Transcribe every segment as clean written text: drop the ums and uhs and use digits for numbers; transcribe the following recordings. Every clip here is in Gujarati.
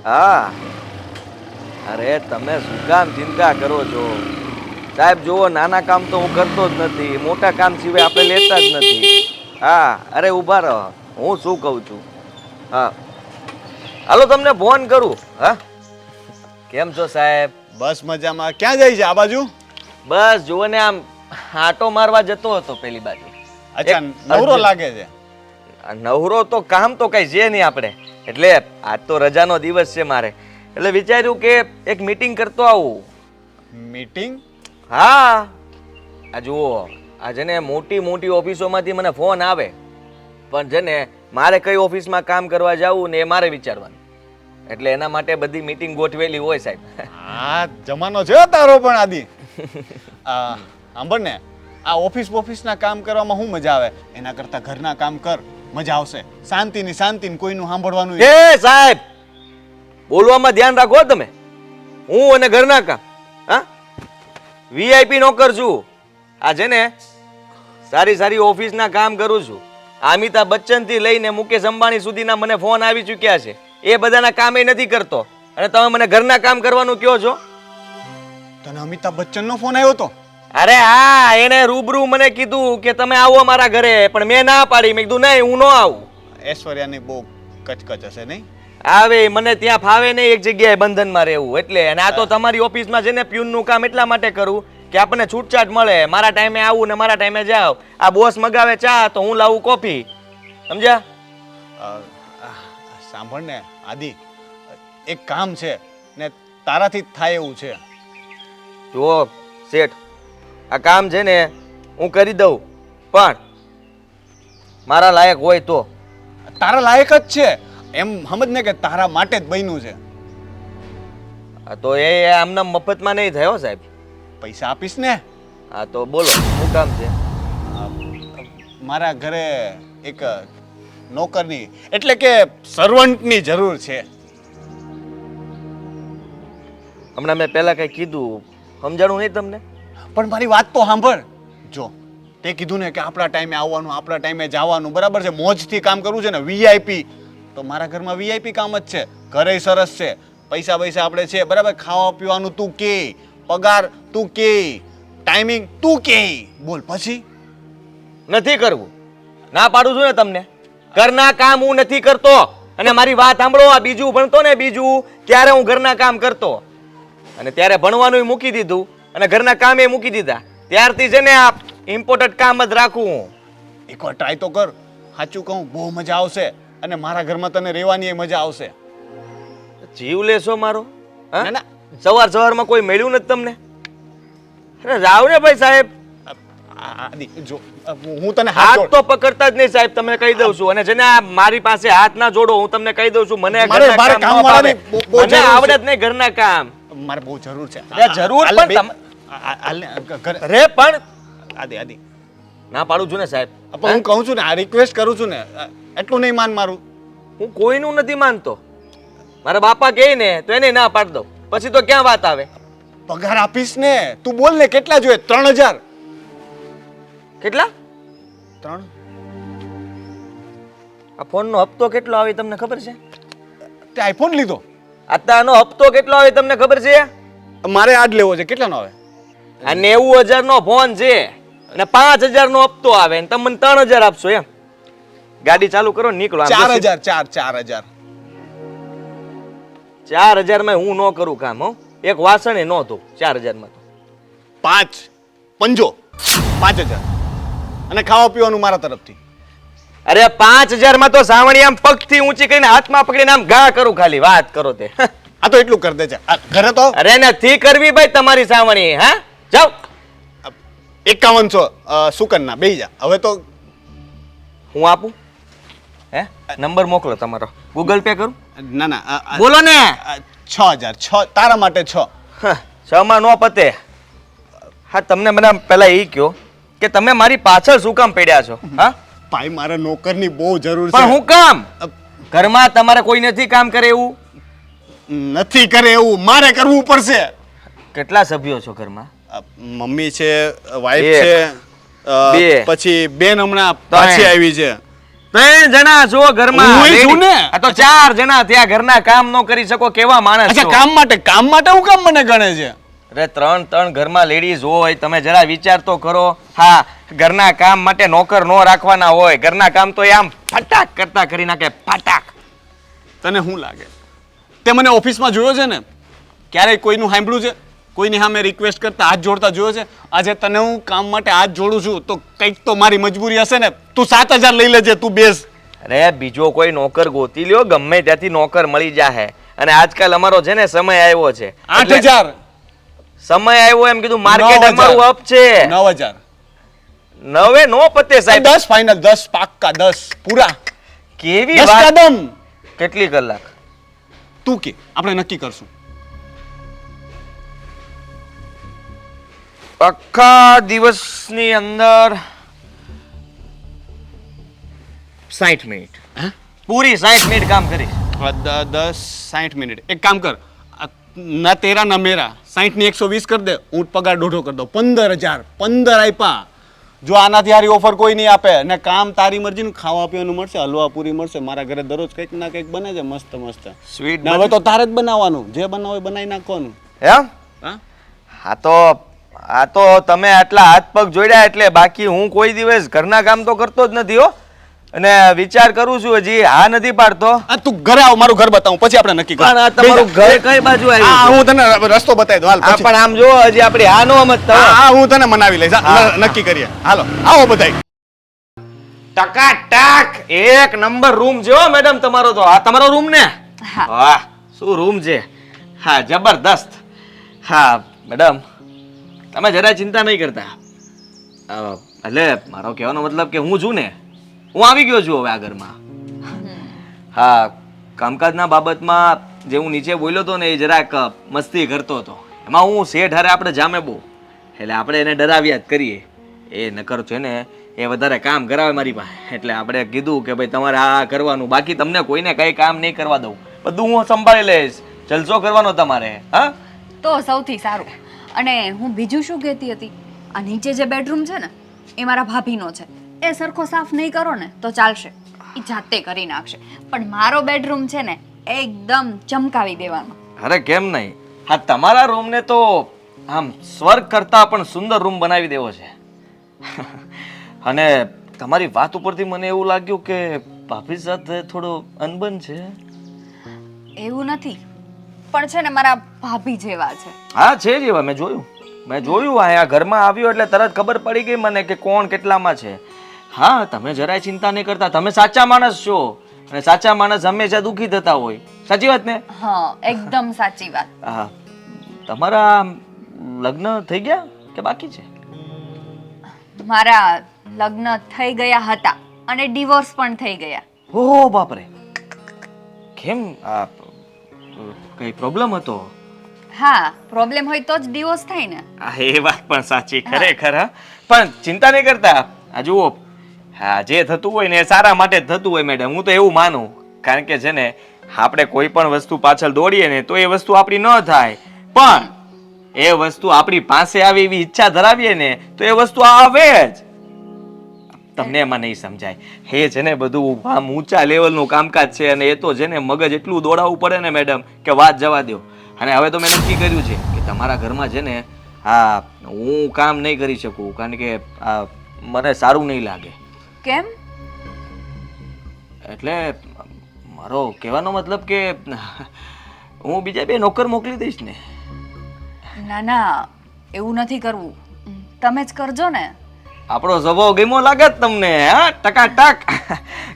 હા. અરે તમે શું કામ ચિંતા કરો છો સાહેબ? જુઓ, નાના કામ તો હું કરતો જ નથી, મોટા કામ સિવાય આપણે લેતા જ નથી. હા, અરે ઊભા રહો, હું શું કહું છું. હા, હાલો તમને ફોન કરું. હા, કેમ છો સાહેબ? બસ મજામાં. ક્યાં જાય છે આ બાજુ? બસ જુઓ ને, આમ આંટો મારવા જતો હતો પેલી બાજુ. અચ્છા, નવરો લાગે છે. નવરો તો કામ તો કઈ છે નહીં આપણે, એટલે આજ તો રજાનો દિવસ છે મારે, એટલે વિચાર્યું કે એક મીટિંગ કરતો આવું. મીટિંગ? હા, આ જુઓ, આ છે ને મોટી મોટી ઓફિસોમાંથી મને ફોન આવે, પણ છે ને મારે કઈ ઓફિસમાં કામ કરવા જવું ને એ મારે વિચારવાનું, એટલે એના માટે બધી મીટિંગ ગોઠવેલી હોય સાહેબ. હા, જમાનો છે તારો પણ આદિ. સાંભળ ને, આ ઓફિસના કામ કરવામાં શું મજા આવે? એના કરતા ઘરના કામ કર, મજા આવશે. શાંતિની કોઈનું સાંભળવાનું. એ સાહેબ, બોલવામાં ધ્યાન રાખો તમે. હું અને ઘરના કામ, હા, વીઆઈપી નોકર છું. આ છે ને સારી સારી ઓફિસના કામ કરું છું. અમિતાભ બચ્ચન થી લઈને મુકેશ અંબાણી સુધીના મને ફોન આવી ચૂક્યા છે. એ બધાના કામ એ નથી કરતો, અને તમે મને ઘરના કામ કરવાનું કહો છો. તને અમિતાભ બચ્ચન નો ફોન આવ્યો તો? અરે હા, એને રૂબરૂ મને કીધું કે તમે આવો મારા ઘરે, પણ મેં ના પાડી. મેં કીધું નહીં, હું ન આવું. ઐશ્વર્યાની બહુ કચકચ હશે નહીં? આવે મને ત્યાં ફાવે નહીં એક જગ્યાએ બંધનમાં રહેવું, એટલે. અને આ તો તમારી ઓફિસમાં છે ને પ્યુનનું કામ એટલા માટે કરું કે આપણને છૂટછાટ મળે. મારા ટાઈમે આવું ને મારા ટાઈમે જાવ. આ બોસ મગાવે ચા તો હું લાવું કોફી, સમજ્યા? સાંભળ ને આદિ, એક કામ છે ને તારાથી થાય એવું છે. જુઓ શેઠ, આ કામ છે ને હું કરી દઉં, પણ મારા લાયક હોય તો. તારા લાયક જ છે એમ સમજ ને, કે તારા માટે જ બન્યું છે. તો એ આમના મફતમાં નહીં થયો સાહેબ. પૈસા આપીશ ને? હા તો બોલો, શું કામ છે? મારા ઘરે એક નોકરની એટલે કે સર્વન્ટની જરૂર છે. હમણાં મેં પહેલા કઈ કીધું, સમજાણું નહીં તમને? પણ મારી વાત તો સાંભળ. જો તે કીધું ને કે આપણા ટાઈમે આવવાનું, આપણા ટાઈમે જવાનું, બરાબર છે, મોજથી કામ કરવું છે ને, વીઆઈપી. તો મારા ઘરમાં વીઆઈપી કામ જ છે. ઘરે સરસ છે, પૈસા આપણે છે, બરાબર. ખાવા પીવાનું તું કે, પગાર તું કે, ટાઈમિંગ તું કે, બોલ પછી. નથી કરવું, ના પાડું છું ને તમને. ઘરના કામ હું નથી કરતો. અને મારી વાત સાંભળો, આ બીજું ભણતો ને, બીજું ત્યારે હું ઘરના કામ કરતો, અને ત્યારે ભણવાનું મૂકી દીધું અને ઘરના કામ એ મૂકી દીધા. ત્યારથી છે ને આ ઇમ્પોર્ટન્ટ કામ જ રાખું હું. એકવાર ટ્રાય તો કર. સાચું કહું, બહુ મજા આવશે, અને મારા ઘરમાં તને રહેવાની મજા આવશે. જીવ લેશો મારો? ના ના, સવારમાં કોઈ મળ્યું નથી તમને? અરે જાવ ને ભાઈ સાહેબ. આદિ જો, હું તને હાથ તો પકડતા જ નહીં સાહેબ, તમને કહી દઉં છું. અને છે ને આ મારી પાસે હાથ ના જોડો, હું તમને કહી દઉં છું. મને ઘરના કામ ન ફાવે. મને આવડે જ નહીં ઘરના કામ. મારે બહુ જરૂર છે. જરૂર પણ અરે પણ આદિ ના પાડું છું ને સાહેબ. હું કહું છું ને, આ રિક્વેસ્ટ કરું છું ને, એટલું નહીં માન મારું. હું કોઈનું નથી માનતો. મારા બાપા કહે ને તો એને ના પાડ દઉં, પછી તો ક્યાં વાત આવે? પગાર આપીશ ને, તું બોલ ને કેટલા જોઈએ? 3000. કેટલા? 3. આ ફોનનો હપ્તો કેટલો આવે તમને ખબર છે? તે આઈફોન લીધો? આનો હપ્તો કેટલો આવે તમને ખબર છે? મારે આજ લેવો છે. કેટલાનો આવે? આ 90,000 નો ફોન છે અને 5,000 નો હપ્તો આવે, અને તમે મને 3,000 આપશો એમ? ગાડી ચાલુ કરો, નીકળો. 4,000. 4,000 માં હું ન કરું કામ. હો, એક વાસણ એ ન ધોઉં 4,000 માં તો. 5,000 અને ખાવા પીવાનું મારા તરફથી. અરે 5,000 માં તો સાવણી આમ પગથી ઊંચી કરીને હાથમાં પકડીને આમ ઘા કરું, ખાલી વાત કરો તે. આ તો એટલું કરી દે છે. ઘરે તો અરે નથી કરવી ભાઈ તમારી સાવણી. હા, જાવ. 5100 સુકનના બેહી જા. હવે તો હું આપું? હે, નંબર મોકલો તમારો, ગૂગલ પે કરું? ના બોલો ને. 6,000 તારા માટે 6. 6 માં નો પતે. હા, તમને મને પહેલા એ કહો કે તમે મારી પાછળ શું કામ પડ્યા છો? હા ભાઈ, મારે નોકરની બહુ જરૂર છે. પણ હું કામ? ઘરમાં તમારે કોઈ નથી કામ કરે એવું? નથી કરે એવું, મારે કરવું પડશે. કેટલા સભ્યો છો ઘરમાં? મમ્મી છે, વાઈફ છે, પછી બેન હમણાં પાછી આવી છે. ત્રણ જણા છો ઘરમાં હુંય છું ને. આ તો ચાર જણા ત્યાં ઘરના કામ ન કરી શકો કેવા માણસ અચ્છા છો કામ માટે હું કામ મને ગણે છે અરે ત્રણ ઘરમાં લેડીઝ હોય તમે જરા વિચાર તો કરો હા ઘરના કામ માટે નોકર નો રાખવાના હોય ઘરના કામ તો એ આમ ફટાક કરતા કરી નાખે ફટાક તને શું લાગે તે મને ઓફિસમાં જોયો છે ને ક્યારેય કોઈનું સાંભળ્યું છે કોઈની સામે રિક્વેસ્ટ કરતા હાથ જોડતા જોયો છે આજે તને હું કામ માટે હાથ જોડું છું તો કંઈક તો મારી મજબૂરી હશે ને તું 7,000 લઈ લેજે તું બેસ અરે બીજો કોઈ નોકર ગોતી લ્યો ગમે ત્યાંથી નોકર મળી જાહે અને આજકાલ અમારો છે ને સમય આવ્યો છે 8,000 સમય આવ્યો એમ કીધું માર્કેટ 9,000 અમારું અપ છે 9,000 નવે નો પતે સાહેબ 10 ફાઇનલ 10 પાક્કા 10 પૂરા કેવી 10 વાત કદમ કેટલી કલાક તું કે આપણે નક્કી કરશું આખા દિવસની અંદર 60 મિનિટ હે પૂરી 60 મિનિટ કામ કરીશ 60 મિનિટ એક કામ કર ના તેરા ના મેરા 60 ની 120 કરી દે હું પગાર દોઢો કરી દઉં 15,000 15 આપ્યા જો આનાથી હારી ઓફર કોઈ નહીં આપે ને કામ તારી મરજીનું ખાવા પીવાનું મળશે હલવા પૂરી મળશે મારા ઘરે દરરોજ કંઈક ના કંઈક બને છે મસ્ત મસ્ત સ્વીટ ને હવે તો તારે જ બનાવવાનું જે બનાવો એ બનાવી નાખવાનું એમ હા આ તો તમે આટલા હાથ પગ જોડ્યા એટલે બાકી હું કોઈ દિવસ ઘરના કામ તો કરતો જ નથી હો અને વિચાર કરું છું હજી હા નથી પાડતો આ તું ઘરે આવ મારું ઘર બતાવું પછી આપણે નક્કી પણ આ તમારું ઘર કઈ બાજુ આવ્યું હા હું તને રસ્તો બતાવી દઉં હાલ આ પછી પણ આમ જો હજી આપણી હા નો સમજતા હો. હા હું તને મનાવી લઈશ નક્કી કરીએ હાલો આવો બધાય ટકાટક એક નંબર રૂમ છે હો મેડમ તમારો તો આ તમારો રૂમ ને વાહ શું રૂમ છે હા જબરદસ્ત હા મેડમ તમે જરા ચિંતા નહીં કરતા એટલે મારો કહેવાનો મતલબ કે હું છું ને હું આવી ગયો છું હવે આ ઘરમાં હા કામકાજના બાબતમાં જે હું નીચે બોલ્યો હતો ને એ જરાક મસ્તી કરતો હતો એમાં હું શેઠ હારે આપણે જામે બહુ એટલે આપણે એને ડરાવ્યા જ કરીએ એ નકર છે ને એ વધારે કામ કરાવે મારી પાસે એટલે આપણે કીધું કે ભાઈ તમારે આ કરવાનું બાકી તમને કોઈને કંઈ કામ નહીં કરવા દઉં બધું હું સંભાળી લઈશ જલસો કરવાનો તમારે હા તો સૌથી સારું અને હું બીજું શું કહેતી હતી આ નીચે જે બેડરૂમ છે ને એ મારા ભાભીનો છે એ સરખો સાફ નહીં કરો ને તો ચાલશે એ જાતે કરી નાખશે પણ મારો બેડરૂમ છે ને એકદમ ચમકાવી દેવાનો અરે કેમ નહીં હા તમારા રૂમને તો આમ સ્વર્ગ કરતા પણ સુંદર રૂમ બનાવી દેવો છે અને તમારી વાત ઉપરથી મને એવું લાગ્યું કે ભાભી સાથે થોડો અનબન છે એવું નથી પણ છે ને મારા ભાભી જેવા છે હા છે જ એવા મેં જોયું અહીંયા ઘરમાં આવ્યો એટલે તરત ખબર પડી ગઈ મને કે કોણ કેટલામાં છે હા તમે જરાય ચિંતા નહીં કરતા તમે સાચા માણસ છો અને સાચા માણસ હંમેશા દુઃખી થતા હોય સાચી વાત ને હા એકદમ સાચી વાત હા તમારા લગ્ન થઈ ગયા કે બાકી છે મારા લગ્ન થઈ ગયા હતા અને ડિવોર્સ પણ થઈ ગયા ઓહો બાપરે કેમ આ કઈ પ્રોબ્લેમ હતો હા પ્રોબ્લેમ હોય તો જ ડિવોર્સ થાય ને હા એ વાત પણ સાચી ખરેખર હા પણ ચિંતા નહીં કરતા આ જુઓ હા જે થતું હોય ને એ સારા માટે જ થતું હોય મેડમ હું તો એવું માનું કારણ કે છે ને આપણે કોઈ પણ વસ્તુ પાછળ દોડીએ ને તો એ વસ્તુ આપણી ન થાય પણ એ વસ્તુ આપણી પાસે આવે એવી ઈચ્છા ધરાવીએ ને તો એ વસ્તુ આવે જ તમને એમાં નહીં સમજાય એ છે ને બધું આમ ઊંચા લેવલનું કામકાજ છે અને એ તો છે ને મગજ એટલું દોડાવવું પડે ને મેડમ કે વાત જવા દો અને હવે તો મેં નક્કી કર્યું છે કે તમારા ઘરમાં છે ને હા હું કામ નહીં કરી શકું કારણ કે મને સારું નહીં લાગે કેમ એટલે મારો કહેવાનો મતલબ કે હું બીજા બે નોકર મોકલી દઈશ ને ના ના એવું નથી કરવું તમે જ કરજો ને આપણો સ્વભાવ ગમ્યો લાગે જ તમને હા ટકાટક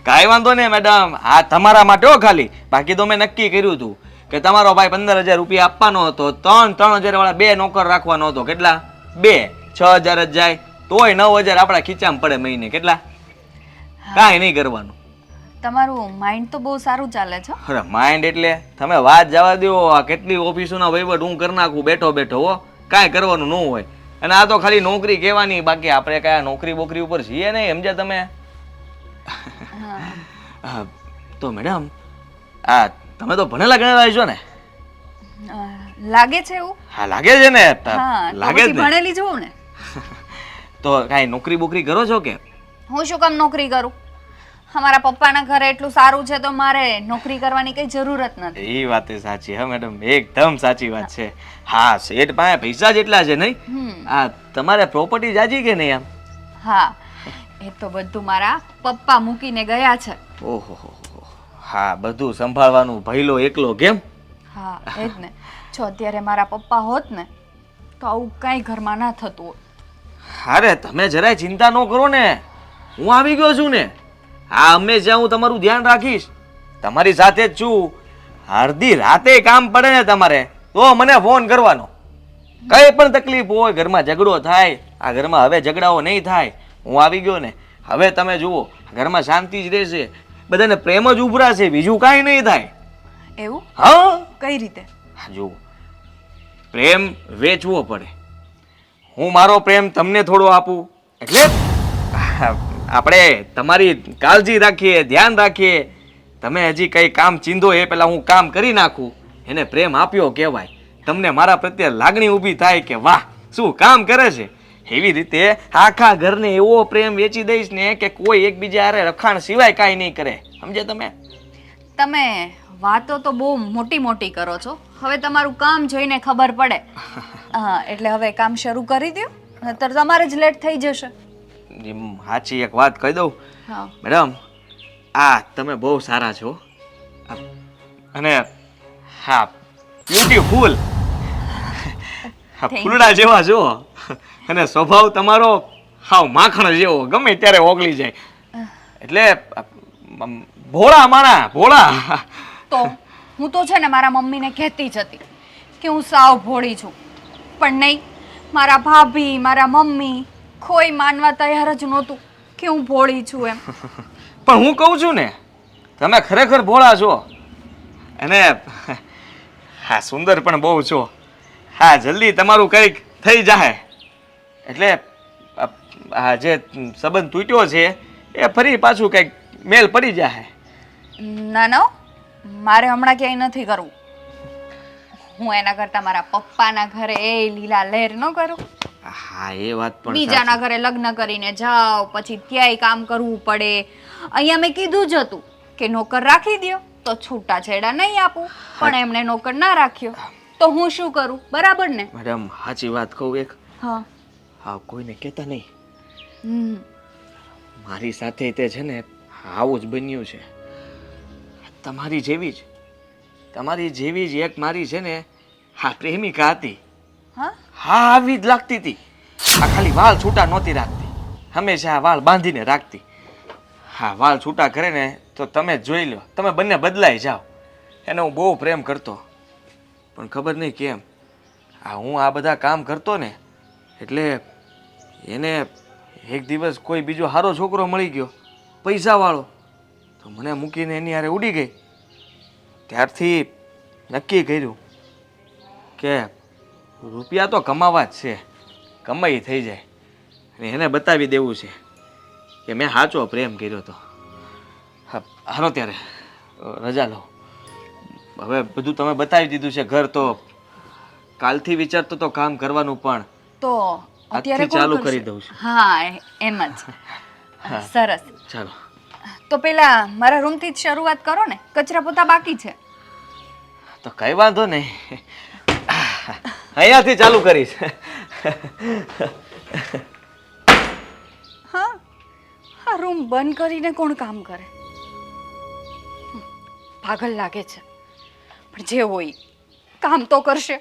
કાંઈ વાંધો નહીં મેડમ આ તમારા માટે હો ખાલી બાકી તો મેં નક્કી કર્યું હતું કે તમારો ભાઈ 15,000 રૂપિયા આપવાનો હતો 3,000 વાળા બે નોકર રાખવાનો હતો કેટલા 6,000 જ જાય તોય 9,000 આપણા ખીચામાં પડે મહિને કેટલા કાંઈ નહીં કરવાનું તમારું માઇન્ડ તો બહુ સારું ચાલે છે અરે માઇન્ડ એટલે તમે વાત જવા દો આ કેટલી ઓફિસોના વહીવટ હું કરી નાખું બેઠો બેઠો હો કાંઈ કરવાનું ન હોય અને આ તો ખાલી નોકરી કહેવાની બાકી આપણે કયા નોકરી બોકરી ઉપર છીએ નહીં સમજ્યા તમે તો મેડમ આ તમે તો ભણેલા ગણેલા છો ને લાગે છે એવું હા લાગે છે ને હા લાગે જ ને ભણેલી જોઉં ને તો કાંઈ નોકરી બોકરી કરો છો કે હું શું કામ નોકરી કરું અમારા પપ્પાના ઘરે એટલું સારું છે તો મારે નોકરી કરવાની કઈ જરૂરત નથી. એ વાત સાચી હા મેડમ, એકદમ સાચી વાત છે. હા, શેઠ પાસે પૈસા જેટલા છે નહીં? આ તમારે પ્રોપર્ટી જાજી કે નહીં આમ? હા, એ તો બધું મારા પપ્પા મૂકીને ગયા છે. ઓહો, હા, બધું સંભાળવાનું ભઈલો એકલો કેમ? હા, એ જ ને. જો અત્યારે મારા પપ્પા હોત ને તો આવું કાંઈ ઘરમાં ના થતું હોત. અરે તમે જરાય ચિંતા ન કરો ને, હું આવી ગયો છું ને. હા, હંમેશા હું તમારું ધ્યાન રાખીશ, તમારી સાથે જ છું. અડધી રાતે કામ પડે ને તમારે તો મને ફોન કરવાનો. કઈ પણ તકલીફ હોય, ઘરમાં ઝઘડો થાય, આ ઘરમાં હવે ઝઘડાઓ નહીં થાય, હું આવી ગયો ને. હવે તમે જુઓ, ઘરમાં શાંતિ જ રહેશે, બધાને પ્રેમ જ ઉભરાશે, બીજું કાંઈ નહીં થાય. એવું? હા, કઈ રીતે? જુઓ, પ્રેમ વેચવો પડે. હું મારો પ્રેમ તમને થોડો આપું એટલે આપણે તમારી કાળજી રાખીએ, ધ્યાન રાખીએ. તમે હજી કઈ કામ ચીંધો એ પહેલા હું કામ કરી નાખું, એને પ્રેમ આપ્યો કહેવાય. તમને મારા પ્રત્યે લાગણી ઊભી થાય કે વાહ શું કામ કરે છે. એવી રીતે આખા ઘરને એવો પ્રેમ વેચી દઈશ ને કે કોઈ એકબીજા હારે રખાણ સિવાય કાંઈ નહીં કરે. સમજે તમે? તમે વાતો તો બહુ મોટી મોટી કરો છો. હવે તમારું કામ જોઈને ખબર પડે. હા, એટલે હવે કામ શરૂ કરી દો, નહીતર તમારે જ લેટ થઈ જશે. સાચી એક વાત કહી દઉં હા. મેડમ, આ તમે બહુ સારા છો અને હા બ્યુટીફુલ, ફૂલડા જેવા છો અને સ્વભાવ તમારો હાવ માખણ જેવો, ગમે ત્યારે ઓગળી જાય. એટલે ભોળા માણા, ભોળા. તો હું તો છે ને મારા મમ્મીને કહેતી જ હતી કે હું સાવ ભોળી છું, પણ નહીં, મારા ભાભી, મારા મમ્મી કોઈ માનવા તૈયાર જ નહોતું કે હું ભોળી છું એમ. પણ હું કહું છું ને, તમે ખરેખર ભોળા છો અને હા સુંદર પણ બહુ છો. હા, જલ્દી તમારું કંઈક થઈ જાય એટલે આ જે સંબંધ તૂટ્યો છે એ ફરી પાછું કંઈક મેલ પડી જાય. ના ના, મારે હમણાં ક્યાંય નથી કરવું. હું એના કરતાં મારા પપ્પાના ઘરે એ લીલા લહેર ન કરું. હા, એ વાત પણ બીજાના ઘરે લગ્ન કરીને જાઓ, પછી ત્યાંય કામ કરવું પડે. અહીંયા મેં કીધું જ હતું કે નોકર રાખી દ્યો તો છૂટાછેડા નહીં આપું, પણ એમણે નોકર ના રાખ્યો તો હું શું કરું? બરાબર ને મેડમ? સાચી વાત કહું એક, હા. હા, કોઈને કહેતા નહીં. હમ. મારી સાથે તે છે ને આવું જ બન્યું છે. તમારી જેવી જ એક મારી છે ને હા પ્રેમિકા હતી. હા? હા, આવી જ લાગતી હતી. આ ખાલી વાળ છૂટા નહોતી રાખતી, હંમેશા વાળ બાંધીને રાખતી. હા, વાળ છૂટા કરે ને તો તમે જ જોઈ લો, તમે બંને બદલાઈ જાઓ. એને હું બહુ પ્રેમ કરતો, પણ ખબર નહીં કેમ હું આ બધા કામ કરતો ને એટલે એને એક દિવસ કોઈ બીજો સારો છોકરો મળી ગયો, પૈસાવાળો, તો મને મૂકીને એની હારે ઉડી ગઈ. ત્યારથી નક્કી કર્યું કે રૂપિયા તો કમાવા જ છે, કમાઈ થઈ જાય અને એને બતાવી દેવું છે કે મેં સાચો પ્રેમ કર્યો હતો. હા, હારો ત્યારે રજા લો. હવે બધું તમે બતાવી દીધું છે, ઘર તો કાલથી વિચારતો તો કામ કરવાનું, પણ તો અત્યારે આજથી કોણ ચાલુ કરશે? કરી દઉં છું. હા, એમ જ. સરસ. ચાલો. તો પેલા મારા રૂમથી જ શરૂઆત કરો ને, કચરા પોતા બાકી છે. તો કઈ વાંધો નહીં, અહીંયાથી ચાલુ કરીશ. હા, આ રૂમ બંધ કરીને કોણ કામ કરે? પાગલ લાગે છે, પણ જે હોય કામ તો કરશે.